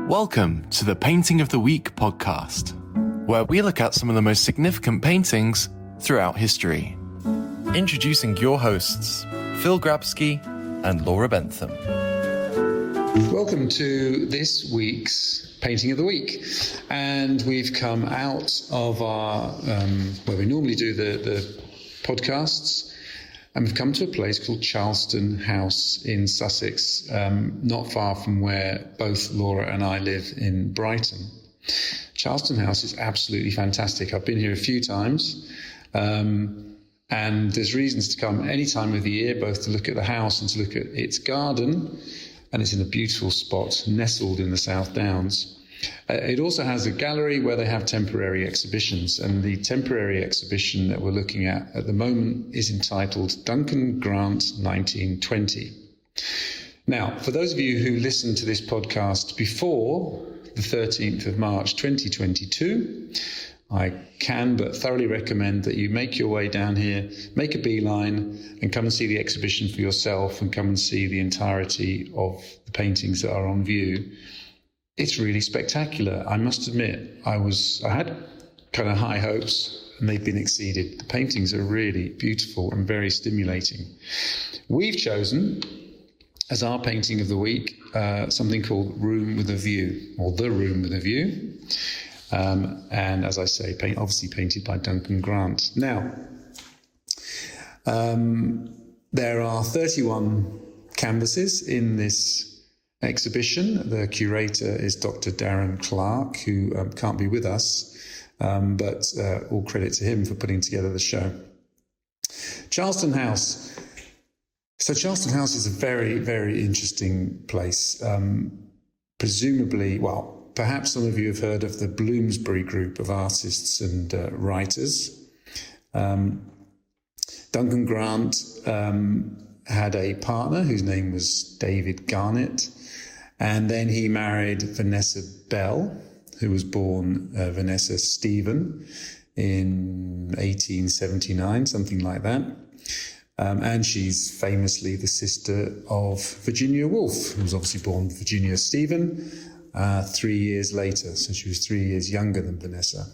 Welcome to the Painting of the Week podcast, where we look at some of the most significant paintings throughout history. Introducing your hosts, Phil Grabsky and Laura Bentham. Welcome to this week's Painting of the Week. And we've come out of our, where we normally do the podcasts, and we've come to a place called Charleston House in Sussex, not far from where both Laura and I live in Brighton. Charleston House is absolutely fantastic. I've been here a few times, and there's reasons to come any time of the year, both to look at the house and to look at its garden, and it's in a beautiful spot, nestled in the South Downs. It also has a gallery where they have temporary exhibitions, and the temporary exhibition that we're looking at the moment is entitled Duncan Grant 1920. Now, for those of you who listened to this podcast before the 13th of March 2022, I can but thoroughly recommend that you make your way down here, make a beeline, and come and see the exhibition for yourself and come and see the entirety of the paintings that are on view. It's really spectacular. I must admit, I had kind of high hopes, and they've been exceeded. The paintings are really beautiful and very stimulating. We've chosen, as our painting of the week, something called Room with a View, or The Room with a View. And as I say, obviously painted by Duncan Grant. Now, there are 31 canvases in this exhibition. The curator is Dr. Darren Clark, who can't be with us, but all credit to him for putting together the show. Charleston House. So Charleston House is a very, very interesting place. Presumably, perhaps some of you have heard of the Bloomsbury Group of artists and writers. Duncan Grant had a partner whose name was David Garnett, and then he married Vanessa Bell, who was born Vanessa Stephen in 1879, something like that. And she's famously the sister of Virginia Woolf, who was obviously born Virginia Stephen 3 years later. So she was 3 years younger than Vanessa.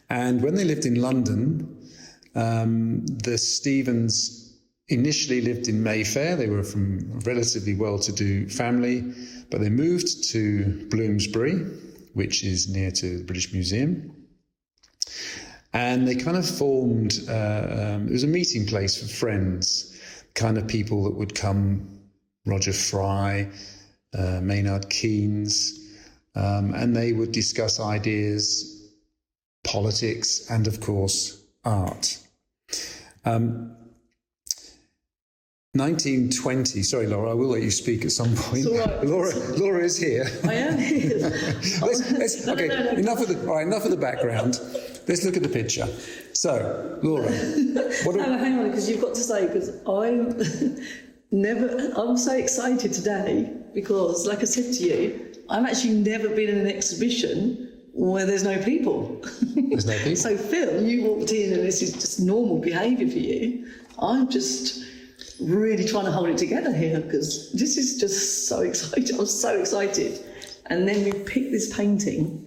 And when they lived in London, the Stephens initially lived in Mayfair. They were from a relatively well-to-do family, but they moved to Bloomsbury, which is near to the British Museum. And they kind of formed, it was a meeting place for friends, kind of people that would come, Roger Fry, Maynard Keynes, and they would discuss ideas, politics, and of course, art. 1920, sorry Laura, I will let you speak at some point. Right. Laura is here. I am here. Enough of the background. Let's look at the picture. So, Laura, hang on, because you've got to say, because I'm so excited today because, like I said to you, I've actually never been in an exhibition where there's no people. There's no people. So, Phil, you walked in and this is just normal behaviour for you. I'm just really trying to hold it together here because this is just so exciting. I'm so excited. And then we picked this painting,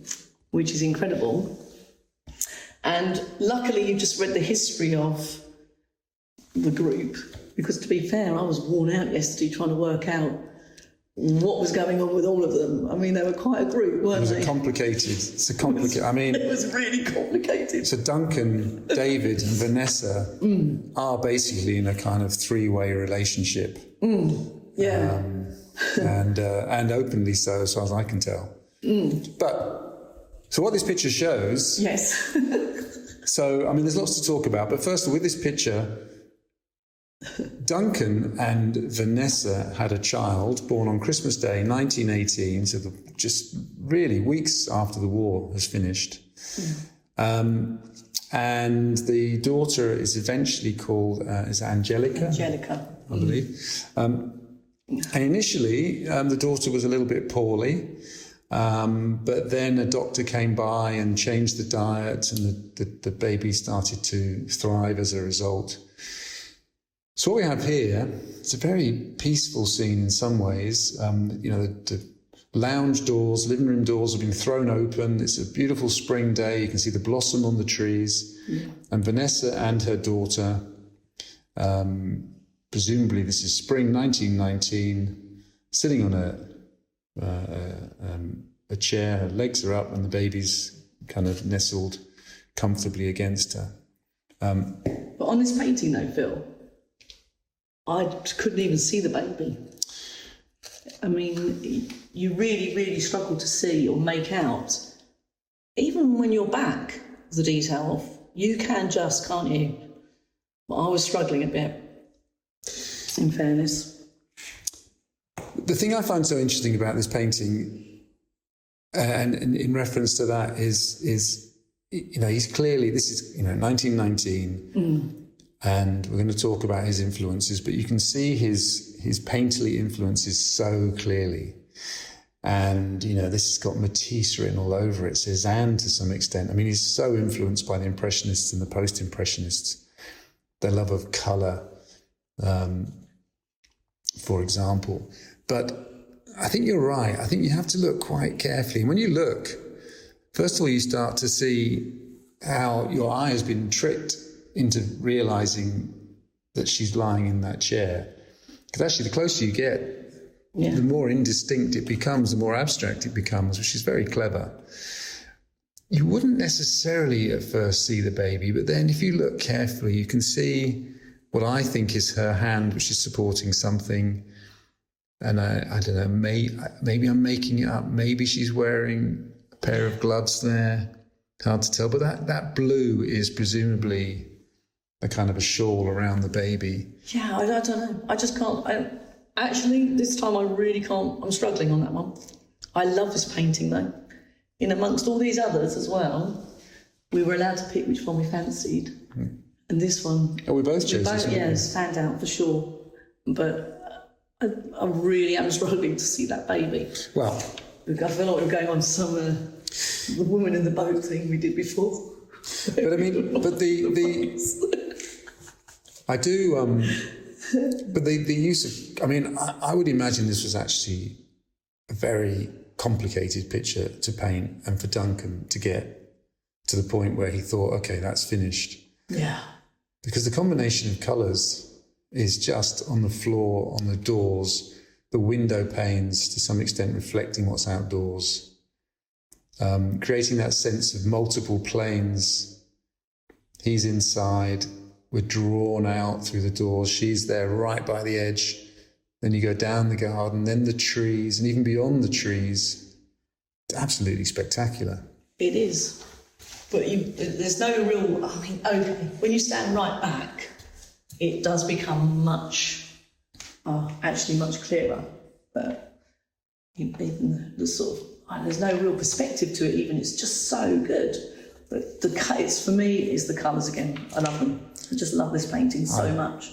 which is incredible. And luckily you just read the history of the group, because to be fair, I was worn out yesterday trying to work out what was going on with all of them. I mean, they were quite a group, weren't they? It was really complicated. So Duncan, David and Vanessa are basically in a kind of three-way relationship. Yeah. And openly so, as far as I can tell. So what this picture shows... Yes. So, I mean, there's lots to talk about. But first of all, with this picture, Duncan and Vanessa had a child born on Christmas Day, 1918, so just really weeks after the war has finished. And the daughter is eventually called, is Angelica? Angelica. I believe. And initially, the daughter was a little bit poorly. But then a doctor came by and changed the diet, and the baby started to thrive as a result. So what we have here, it's a very peaceful scene in some ways. The lounge doors, living room doors have been thrown open. It's a beautiful spring day. You can see the blossom on the trees. Yeah. And Vanessa and her daughter, presumably this is spring 1919, sitting on a chair. Her legs are up and the baby's kind of nestled comfortably against her. But on this painting though, Phil, I couldn't even see the baby. I mean, you really, really struggle to see or make out, even when you're back the detail of, you can just, can't you? But I was struggling a bit, in fairness. The thing I find so interesting about this painting, and in reference to that, is he's clearly, this is 1919. And we're going to talk about his influences, but you can see his painterly influences so clearly. And, this has got Matisse written all over it, Cézanne to some extent. I mean, he's so influenced by the Impressionists and the Post-Impressionists, their love of colour, for example. But I think you're right. I think you have to look quite carefully. And when you look, first of all, you start to see how your eye has been tricked into realising that she's lying in that chair. Because actually, the closer you get, the more indistinct it becomes, the more abstract it becomes, which is very clever. You wouldn't necessarily at first see the baby, but then if you look carefully, you can see what I think is her hand, which is supporting something. And I don't know, maybe I'm making it up. Maybe she's wearing a pair of gloves there. Hard to tell. But that blue is presumably a kind of a shawl around the baby. Yeah, I don't know. I just can't. Actually, this time I really can't. I'm struggling on that one. I love this painting, though. In amongst all these others as well, we were allowed to pick which one we fancied. And this one... Oh, we both chose this one. Yeah, stand out for sure. But I really am struggling to see that baby. Well... I feel like we're going on some the woman in the boat thing we did before. But I mean, but I do, but the use of, I mean, I would imagine this was actually a very complicated picture to paint, and for Duncan to get to the point where he thought, okay, that's finished. Yeah. Because the combination of colours is just on the floor, on the doors, the window panes, to some extent reflecting what's outdoors, creating that sense of multiple planes. He's inside, we're drawn out through the doors, she's there right by the edge. Then you go down the garden, then the trees, and even beyond the trees. It's absolutely spectacular. It is. But there's no real, I mean, okay, when you stand right back, it does become actually much clearer. But even the sort of, there's no real perspective to it even, it's just so good. But it's for me, it's the colours again. I love them. I just love this painting so much.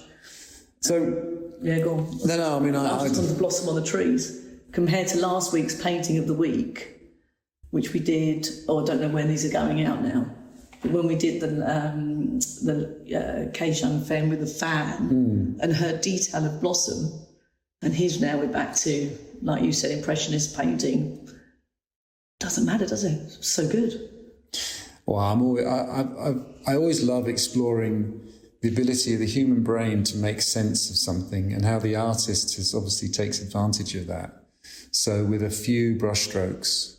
So... Yeah, go on. No, I mean... I just on the blossom on the trees. Compared to last week's painting of the week, which we did, I don't know when these are going out now, but when we did the Cajun fan with the fan and her detail of blossom, and now we're back to, like you said, Impressionist painting. Doesn't matter, does it? It's so good. Well, I always love exploring the ability of the human brain to make sense of something, and how the artist obviously takes advantage of that. So with a few brushstrokes,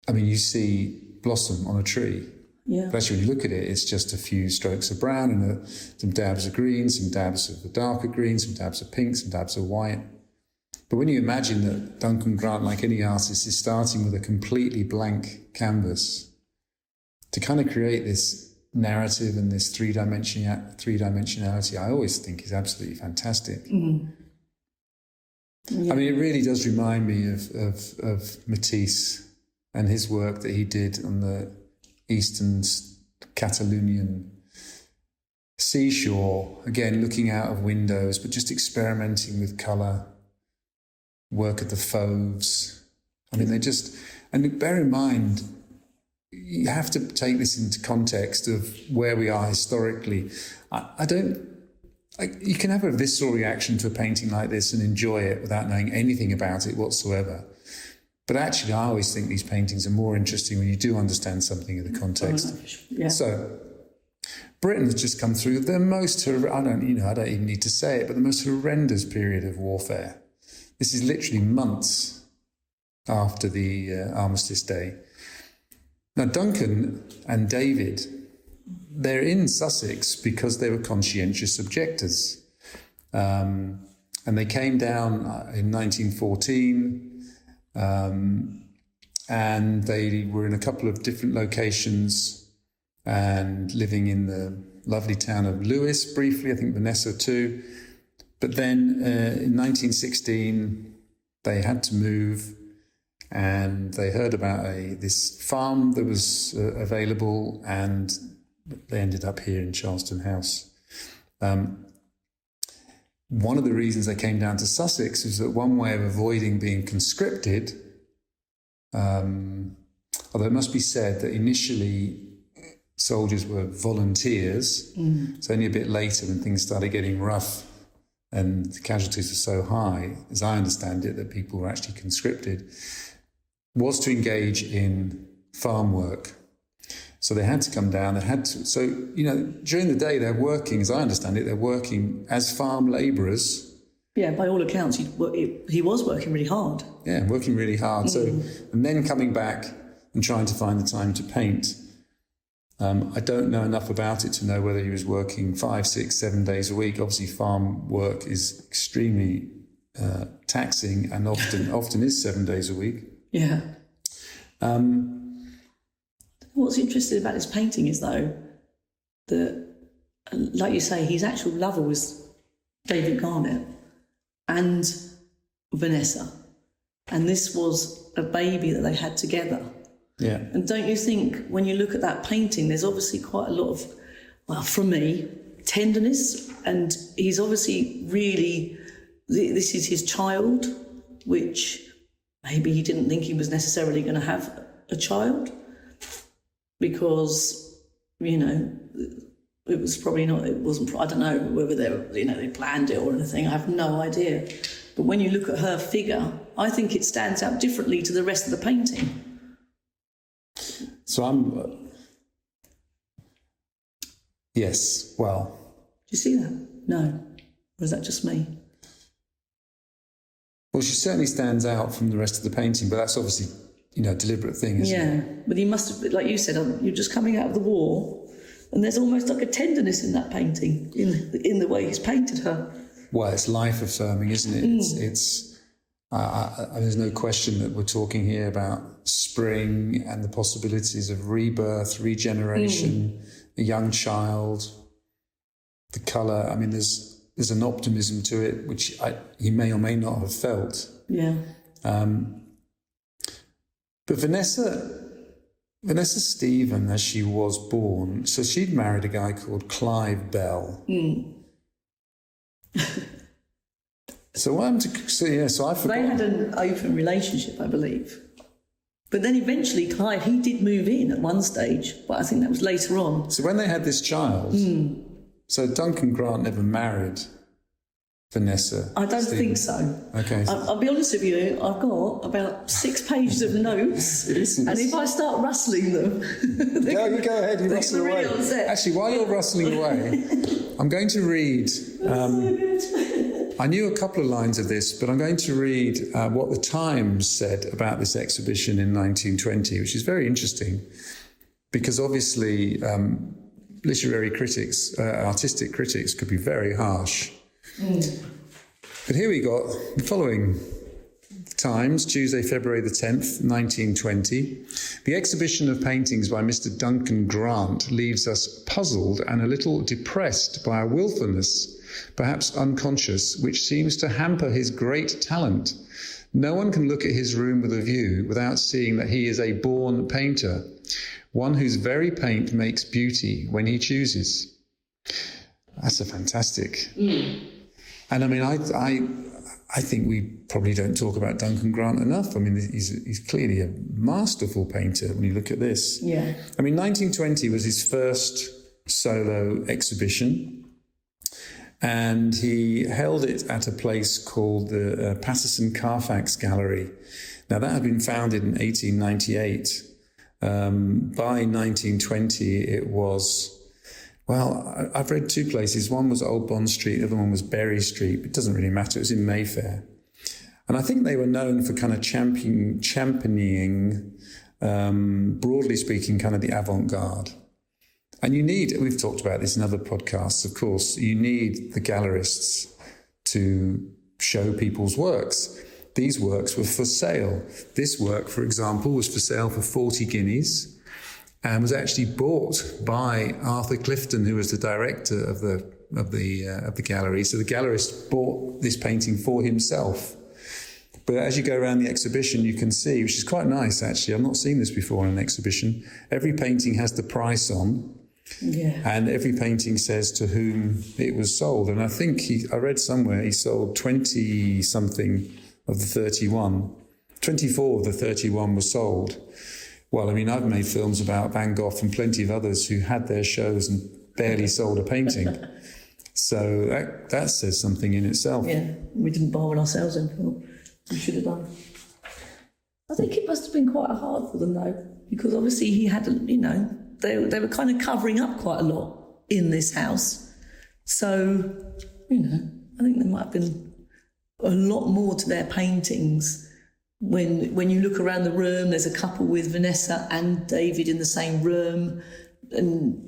I mean, you see blossom on a tree. Yeah. But actually, when you look at it, it's just a few strokes of brown and some dabs of green, some dabs of the darker green, some dabs of pink, some dabs of white. But when you imagine that Duncan Grant, like any artist, is starting with a completely blank canvas to kind of create this narrative and this three-dimensionality, I always think is absolutely fantastic. Mm. Yeah. I mean, it really does remind me of Matisse and his work that he did on the eastern Catalonian seashore, again, looking out of windows, but just experimenting with colour, work at the Fauves. I mean, and bear in mind, you have to take this into context of where we are historically. You can have a visceral reaction to a painting like this and enjoy it without knowing anything about it whatsoever. But actually, I always think these paintings are more interesting when you do understand something of the context. Yeah. So, Britain has just come through the most, I don't even need to say it, but the most horrendous period of warfare. This is literally months after the Armistice Day. Now, Duncan and David, they're in Sussex because they were conscientious objectors. And they came down in 1914, and they were in a couple of different locations and living in the lovely town of Lewes briefly, I think Vanessa too. But then in 1916, they had to move, and they heard about this farm that was available, and they ended up here in Charleston House. One of the reasons they came down to Sussex is that one way of avoiding being conscripted, although it must be said that initially soldiers were volunteers, so only a bit later when things started getting rough and the casualties were so high, as I understand it, that people were actually conscripted, was to engage in farm work. So they had to come down, during the day they're working, as I understand it, they're working as farm labourers. Yeah, by all accounts, he was working really hard. Yeah, working really hard. So, and then coming back and trying to find the time to paint. I don't know enough about it to know whether he was working 5, 6, 7 days a week. Obviously, farm work is extremely taxing and often is 7 days a week. Yeah. What's interesting about his painting is, though, that, like you say, his actual lover was David Garnett and Vanessa. And this was a baby that they had together. Yeah. And don't you think, when you look at that painting, there's obviously quite a lot of, well, from me, tenderness. And he's obviously really, this is his child, which maybe he didn't think he was necessarily going to have a child, because, it was probably not, it wasn't, I don't know whether they planned it or anything. I have no idea. But when you look at her figure, I think it stands out differently to the rest of the painting. So yes, well. Do you see that? No. Or is that just me? Well, she certainly stands out from the rest of the painting, but that's obviously, a deliberate thing, isn't it? Yeah, but he must have, like you said, you're just coming out of the war, and there's almost like a tenderness in that painting, in the way he's painted her. Well, it's life-affirming, isn't it? There's no question that we're talking here about spring and the possibilities of rebirth, regeneration, a young child, the colour. I mean, there's an optimism to it, which he may or may not have felt. Yeah. But Vanessa Stephen, as she was born, so she'd married a guy called Clive Bell. So I forgot. They had an open relationship, I believe. But then eventually Clive, he did move in at one stage, but I think that was later on. So when they had this child, so Duncan Grant never married Vanessa. I don't Stephen. think so. Okay. I'll be honest with you, I've got about 6 pages of notes, and if I start rustling them... you go ahead, you rustle away. Really Actually, while you're rustling away, I'm going to read... I knew a couple of lines of this, but I'm going to read what the Times said about this exhibition in 1920, which is very interesting, because obviously literary critics, artistic critics could be very harsh. But here we got the following. Times, Tuesday, February the 10th, 1920. The exhibition of paintings by Mr. Duncan Grant leaves us puzzled and a little depressed by a willfulness, perhaps unconscious, which seems to hamper his great talent. No one can look at his room with a view without seeing that he is a born painter, one whose very paint makes beauty when he chooses. That's a fantastic... And I mean, I think we probably don't talk about Duncan Grant enough. I mean, he's clearly a masterful painter when you look at this. Yeah. I mean, 1920 was his first solo exhibition, and he held it at a place called the Patterson Carfax Gallery. Now, that had been founded in 1898. By 1920, it was, well, I've read two places. One was Old Bond Street, the other one was Berry Street. It doesn't really matter. It was in Mayfair. And I think they were known for kind of championing, broadly speaking, kind of the avant-garde. And we've talked about this in other podcasts, of course, you need the gallerists to show people's works. These works were for sale. This work, for example, was for sale for 40 guineas and was actually bought by Arthur Clifton, who was the director of the gallery. So the gallerist bought this painting for himself. But as you go around the exhibition, you can see, which is quite nice, actually. I've not seen this before in an exhibition. Every painting has the price on. Yeah. And every painting says to whom it was sold. And I think I read somewhere he sold 20-something of the 31. 24 of the 31 were sold. Well, I mean, I've made films about Van Gogh and plenty of others who had their shows and barely sold a painting. So that says something in itself. Yeah, we didn't buy one ourselves in film. We should have done. I think it must have been quite hard for them, though, because obviously he had, they were kind of covering up quite a lot in this house. So, I think there might have been a lot more to their paintings. When you look around the room, there's a couple with Vanessa and David in the same room. And,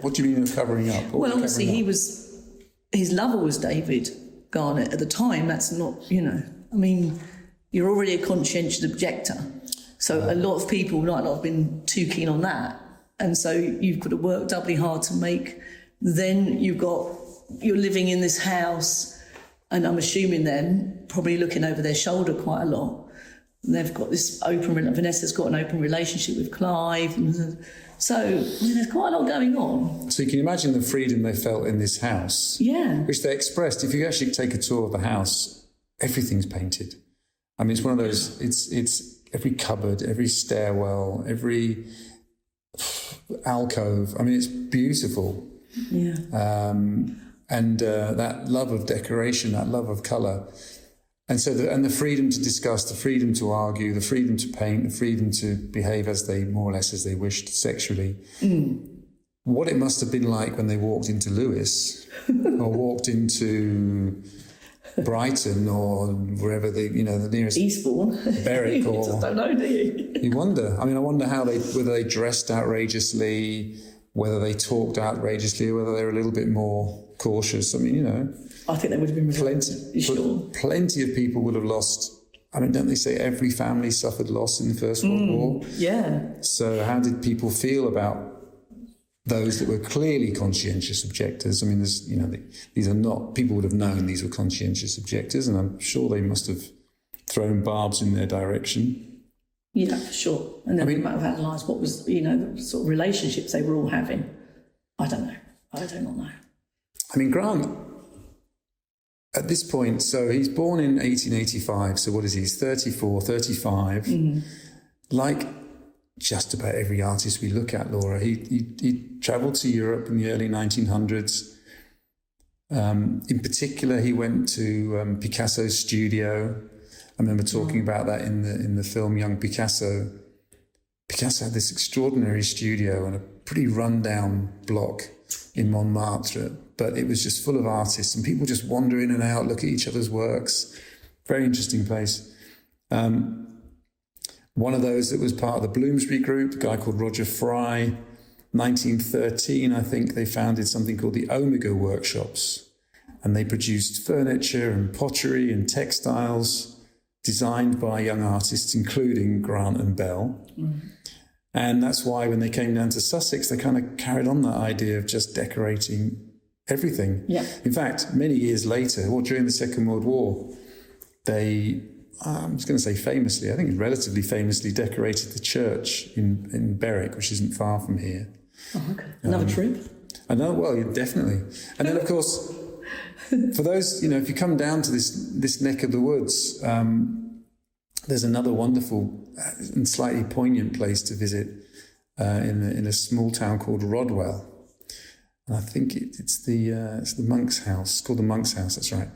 What do you mean covering up? Well, obviously his lover was David Garnett at the time. That's not, you're already a conscientious objector. So a lot of people might not have been too keen on that. And so you've got to work doubly hard to make. Then you're living in this house, and I'm assuming then probably looking over their shoulder quite a lot. And they've got this Vanessa's got an open relationship with Clive. So there's quite a lot going on. So you can imagine the freedom they felt in this house. Yeah. Which they expressed. If you actually take a tour of the house, everything's painted. I mean, it's one of those, it's every cupboard, every stairwell, every alcove. I mean, it's beautiful. Yeah. And that love of decoration, that love of colour. And so, the freedom to discuss, the freedom to argue, the freedom to paint, the freedom to behave more or less as they wished sexually. What it must have been like when they walked into Lewes or walked into Brighton or wherever the nearest Eastbourne, Berwick, or you just don't know, do you? You wonder. I mean, I wonder whether they dressed outrageously, whether they talked outrageously, or whether they were a little bit more cautious. I mean, I think they would have been plenty of people would have lost. I mean, don't they say every family suffered loss in the First World War? Yeah. So how did people feel about those that were clearly conscientious objectors? I mean, these are not, people would have known these were conscientious objectors, and I'm sure they must have thrown barbs in their direction. Yeah, for sure. And then we might have analysed what was, the sort of relationships they were all having. I don't know. I do not know. I mean, Grant, at this point, so he's born in 1885, so what is he? He's 34, 35. Mm-hmm. Like just about every artist we look at, Laura, he travelled to Europe in the early 1900s. In particular, he went to Picasso's studio. I remember talking about that in the film Young Picasso. Picasso had this extraordinary studio and a pretty rundown block in Montmartre, but it was just full of artists and people just wander in and out, look at each other's works. Very interesting place. One of those that was part of the Bloomsbury Group, a guy called Roger Fry. 1913, I think, they founded something called the Omega Workshops, and they produced furniture and pottery and textiles designed by young artists, including Grant and Bell. Mm. And that's why when they came down to Sussex, they kind of carried on that idea of just decorating everything. Yeah. In fact, many years later, or during the Second World War, they, I was going to say famously, I think relatively famously decorated the church in Berwick, which isn't far from here. Oh, okay. Another trip? Well, yeah, definitely. And then, of course, for those, if you come down to this neck of the woods, there's another wonderful and slightly poignant place to visit in a small town called Rodwell. And I think it's the monk's house. It's called the monk's house, that's right.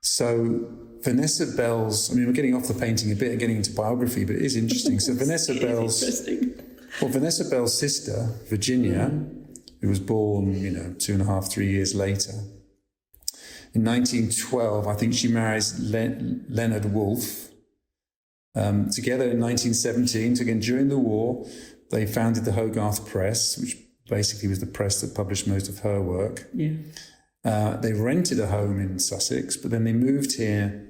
So Vanessa Bell's, I mean, we're getting off the painting a bit, getting into biography, but it is interesting. So Vanessa Bell's sister, Virginia, who was born, 2.5-3 years later, in 1912, I think she marries Leonard Woolf. Together in 1917, so again, during the war, they founded the Hogarth Press, which basically was the press that published most of her work. Yeah. They rented a home in Sussex, but then they moved here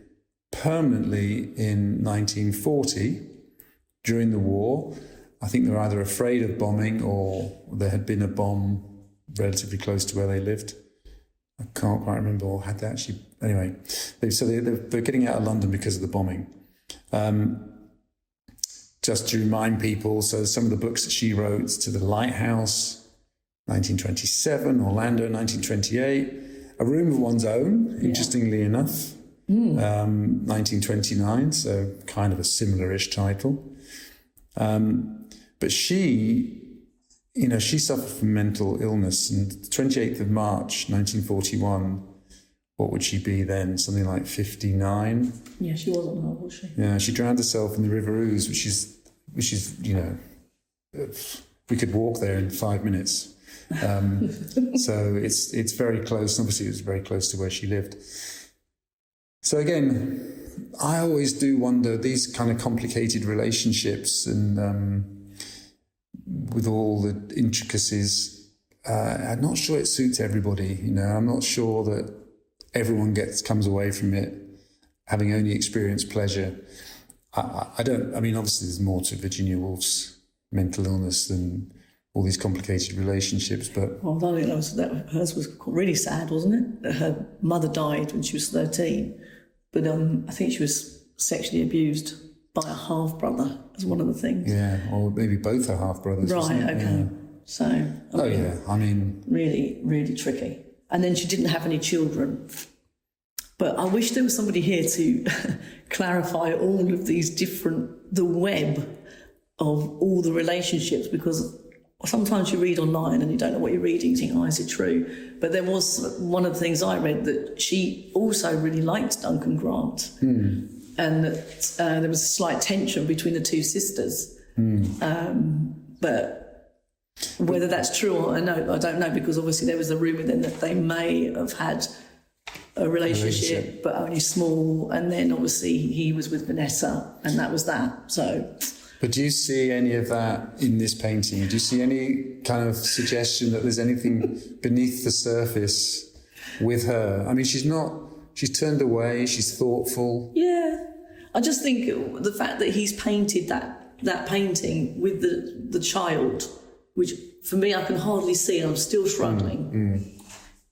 permanently in 1940 during the war. I think they were either afraid of bombing or there had been a bomb relatively close to where they lived. I can't quite remember, or had they actually... Anyway, they're getting out of London because of the bombing. Just to remind people, so some of the books that she wrote, To the Lighthouse, 1927, Orlando, 1928, A Room of One's Own, interestingly enough, 1929, so kind of a similar-ish title. But she suffered from mental illness, and the 28th of March, 1941, what would she be then? Something like 59? Yeah, she wasn't old, was she? Yeah, she drowned herself in the River Ouse, which is, we could walk there in 5 minutes. So it's very close. Obviously, it was very close to where she lived. So again, I always do wonder these kind of complicated relationships and with all the intricacies. I'm not sure it suits everybody. I'm not sure that everyone comes away from it having only experienced pleasure. Obviously there's more to Virginia Woolf's mental illness than all these complicated relationships, but... Well, I think hers was really sad, wasn't it? That her mother died when she was 13, but I think she was sexually abused by a half-brother as one of the things. Yeah, or maybe both her half-brothers. Right, okay. Yeah. So... Really, really tricky. And then she didn't have any children. But I wish there was somebody here to clarify all of these the web of all the relationships, because sometimes you read online and you don't know what you're reading, you think, is it true? But there was one of the things I read that she also really liked Duncan Grant, and that there was a slight tension between the two sisters. But whether that's true or I don't know, because obviously there was a rumour then that they may have had a relationship, but only small, and then obviously he was with Vanessa, and that was that. So, but do you see any of that in this painting? Do you see any kind of suggestion that there's anything beneath the surface with her? I mean, she's turned away, she's thoughtful. Yeah, I just think the fact that he's painted that painting with the child, which for me I can hardly see, and I'm still struggling.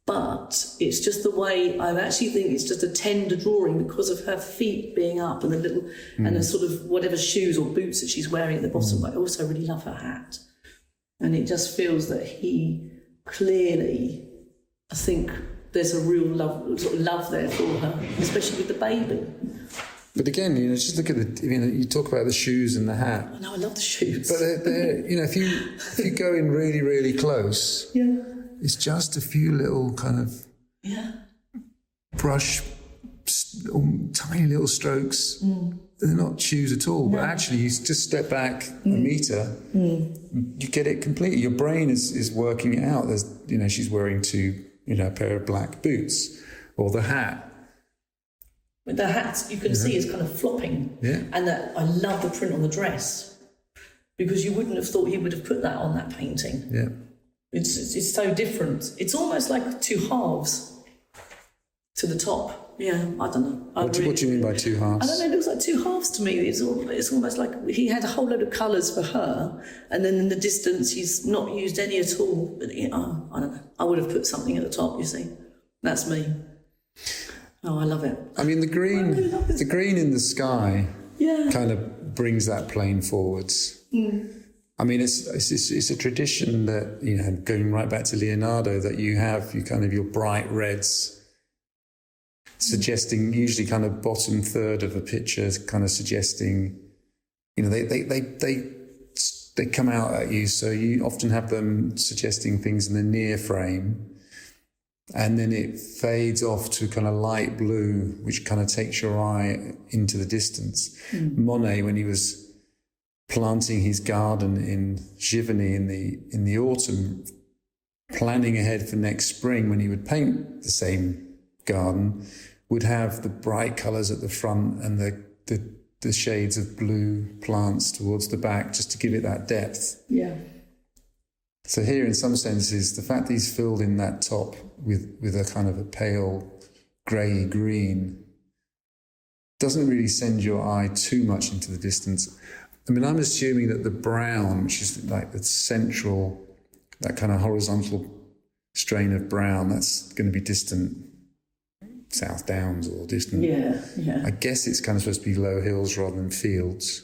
But it's just the way I actually think it's just a tender drawing because of her feet being up and the little and the sort of whatever shoes or boots that she's wearing at the bottom. But I also really love her hat, and it just feels that he clearly, I think there's a real love there for her, especially with the baby. But again, just look at you talk about the shoes and the hat. I know, I love the shoes. But they're if you go in really, really close, it's just a few little kind of brush, tiny little strokes. They're not shoes at all. No. But actually, you just step back a metre, you get it completely. Your brain is working it out. There's, she's wearing a pair of black boots, or the hat. With the hat, you can see is kind of flopping. Yeah. And I love the print on the dress, because you wouldn't have thought he would have put that on that painting. Yeah. It's so different. It's almost like two halves to the top. Yeah, I don't know. What do you mean by two halves? I don't know. It looks like two halves to me. It's almost like he had a whole load of colours for her, and then in the distance he's not used any at all. But I don't know. I would have put something at the top. You see, that's me. Oh, I love it. I mean, the green in the sky, kind of brings that plane forwards. I mean, it's a tradition that, going right back to Leonardo, that you have your bright reds suggesting, usually kind of bottom third of a picture, kind of suggesting, they come out at you. So you often have them suggesting things in the near frame. and then it fades off to kind of light blue, which kind of takes your eye into the distance. Monet, when he was planting his garden in Giverny in the autumn, planning ahead for next spring when he would paint the same garden, would have the bright colours at the front and the shades of blue plants towards the back, just to give it that depth. Yeah. So here, in some senses, the fact that he's filled in that top with a kind of a pale grey green doesn't really send your eye too much into the distance. I mean, I'm assuming that the brown, which is like the central, that kind of horizontal strain of brown, that's going to be distant South Downs or distant. Yeah. I guess it's kind of supposed to be low hills rather than fields.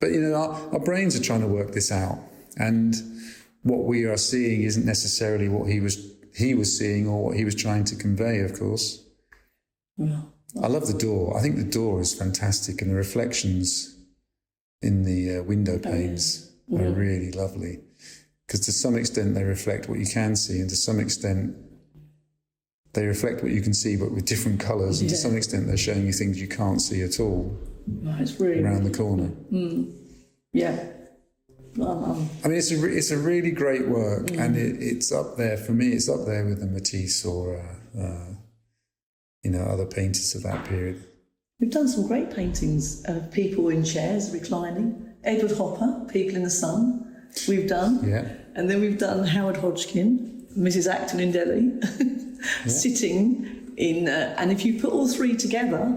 But, you know, our brains are trying to work this out. And what we are seeing isn't necessarily what he was seeing or what he was trying to convey, of course. Yeah. I love the door. I think the door is fantastic, and the reflections in the window panes are really lovely, because to some extent they reflect what you can see, and to some extent they reflect what you can see but with different colours, and to some extent they're showing you things you can't see at all It's really around the corner. Yeah. I mean, it's a really great work, and it's up there, for me, it's up there with the Matisse or other painters of that period. We've done some great paintings of people in chairs reclining. Edward Hopper, People in the Sun, we've done. Yeah. And then we've done Howard Hodgkin, Mrs. Acton in Delhi, sitting in... and if you put all three together,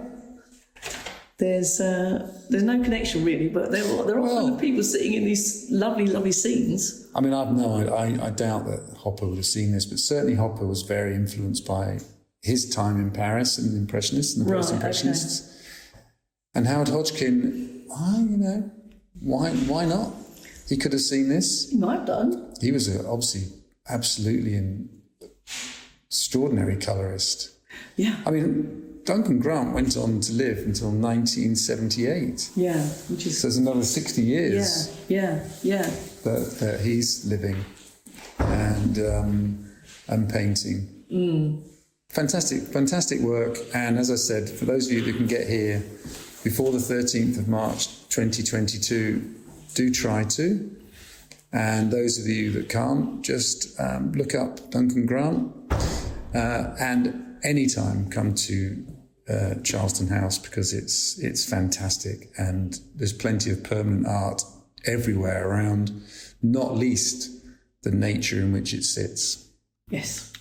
there's no connection really, but they're all full of people sitting in these lovely, lovely scenes. I mean, I doubt that Hopper would have seen this, but certainly Hopper was very influenced by his time in Paris and the Impressionists and the Post-Impressionists. Okay. And Howard Hodgkin, why not? He could have seen this. He might have done. He was obviously absolutely an extraordinary colourist. Yeah. I mean, Duncan Grant went on to live until 1978. Yeah, which is... So there's another 60 years. Yeah. That he's living and painting. Fantastic work. And as I said, for those of you that can get here before the 13th of March 2022, do try to. And those of you that can't, just look up Duncan Grant. And anytime come to Charleston House, because it's fantastic, and there's plenty of permanent art everywhere around, not least the nature in which it sits. Yes.